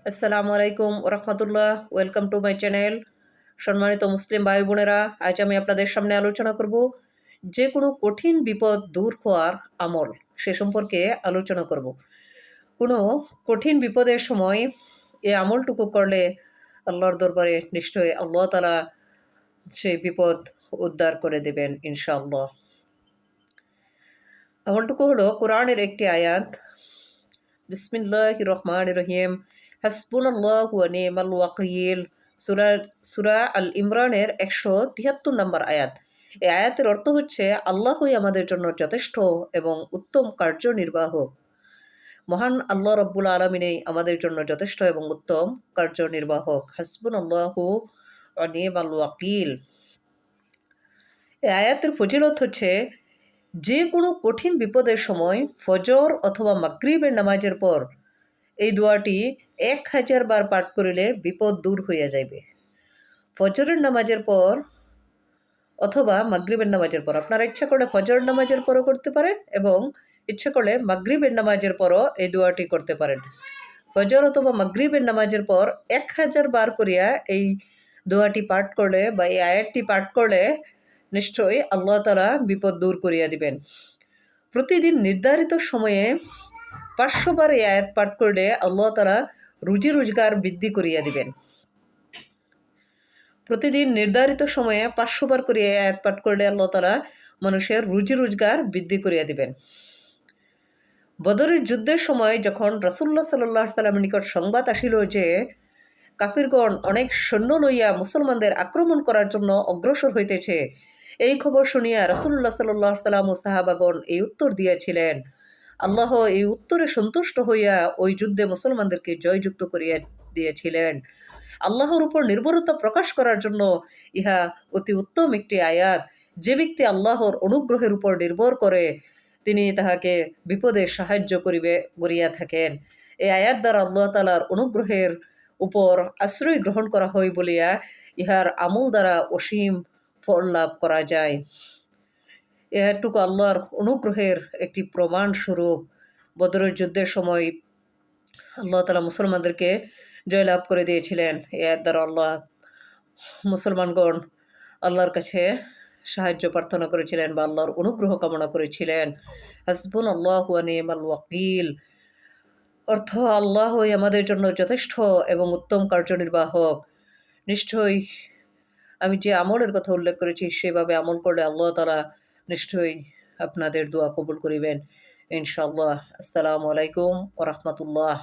আসসালামু আলাইকুম ওরহমতুল্লাহ। Welcome to my channel. সম্মানিত মুসলিম ভাই বোনেরা, আজ আমি আপনাদের সামনে আলোচনা করব যে কোনো কঠিন বিপদ দূর হওয়ার আমল, সে সম্পর্কে আলোচনা করব। কোনো কঠিন বিপদের সময় এই আমলটুকু করলে আল্লাহর দরবারে নিশ্চয়ই আল্লাহ তাআলা সেই বিপদ উদ্ধার করে দেবেন ইনশাআল্লাহ। আমলটুকু হলো কোরআনের একটি আয়াত। বিসমিল্লাহির রহমানির রহিম। হাসবুনাল্লাহু ওয়া নি'মাল ওয়াকিল। সূরা সূরা আল ইমরানের 173 নম্বর আয়াত। এই আয়াতের অর্থ হচ্ছে আল্লাহই আমাদের জন্য যথেষ্ট এবং উত্তম কার্যনির্বাহক। মহান আল্লাহ রব্বুল আলামিনই আমাদের জন্য যথেষ্ট এবং উত্তম কার্যনির্বাহক। হাসবুনাল্লাহু ওয়া নি'মাল ওয়াকিল। এই আয়াতের ফজিলত হচ্ছে যে কোনো কঠিন বিপদের সময় ফজর অথবা মাগরিবের নামাজের পর এই দোয়াটি 1000 বার পাঠ করিলে বিপদ দূর হইয়া যাইবে। ফজরের নামাজের পর অথবা মাগরিবের নামাজের পর, আপনারা ইচ্ছা করলে ফজরের নামাজের পরও করতে পারেন এবং ইচ্ছা করলে মাগরিবের নামাজের পরও এই দোয়াটি করতে পারেন। ফজর অথবা মাগরিবের নামাজের পর 1000 বার করিয়া এই দোয়াটি পাঠ করলে বা এই আয়াতটি পাঠ করলে নিশ্চয়ই আল্লাহ তাআলা বিপদ দূর করিয়া দিবেন। প্রতিদিন নির্ধারিত সময়ে 500 বার এই আয়াত পাঠ করলে আল্লাহ তাআলা রুজি রোজগার বৃদ্ধি করিয়া দিবেন। প্রতিদিন নির্ধারিত সময়ে 500 বার করে এই আয়াত পাঠ করলে আল্লাহ তাআলা মানুষের রুজি রোজগার বৃদ্ধি করিয়া দিবেন। বদরের যুদ্ধের সময় যখন রাসূলুল্লাহ সাল্লাল্লাহু আলাইহি সাল্লামের নিকট সংবাদ আসিল যে কাফিরগণ অনেক সৈন্য লইয়া মুসলমানদের আক্রমণ করার জন্য অগ্রসর হইতেছে, এই খবর শুনিয়া রাসূলুল্লাহ সাল্লাল্লাহু আলাইহি সাল্লাম ও সাহাবাগণ এই উত্তর দিয়াছিলেন। আল্লাহ এই উত্তরে সন্তুষ্ট হইয়া ওই যুদ্ধে মুসলমানদেরকে জয়যুক্ত করিয়া দিয়েছিলেন। আল্লাহর উপর নির্ভরতা প্রকাশ করার জন্য ইহা অতি উত্তম একটি আয়াত। যে ব্যক্তি আল্লাহর অনুগ্রহের উপর নির্ভর করে তিনি তাহাকে বিপদে সাহায্য করিয়া থাকেন। এই আয়াত দ্বারা আল্লাহ তাআলার অনুগ্রহের উপর আশ্রয় গ্রহণ করা হয় বলিয়া ইহার আমল দ্বারা অসীম ফল লাভ করা যায়। এটুকু আল্লাহর অনুগ্রহের একটি প্রমাণ স্বরূপ। বদরের যুদ্ধের সময় আল্লাহ তাআলা মুসলমানদেরকে জয়লাভ করে দিয়েছিলেন। এর দ্বারা মুসলমানগণ আল্লাহর কাছে সাহায্য প্রার্থনা করেছিলেন বা আল্লাহর অনুগ্রহ কামনা করেছিলেন। হাসবুনাল্লাহু ওয়া নি'মাল ওয়াকিল অর্থ আল্লাহই আমাদের জন্য যথেষ্ট এবং উত্তম কার্যনির্বাহক। নিশ্চয়ই আমি যে আমলের কথা উল্লেখ করেছি সেভাবে আমল করলে আল্লাহ তাআলা নিশ্চয়ই আপনাদের দোয়া কবুল করিবেন ইনশাআল্লাহ। আসসালামু আলাইকুম ওয়া রাহমাতুল্লাহ।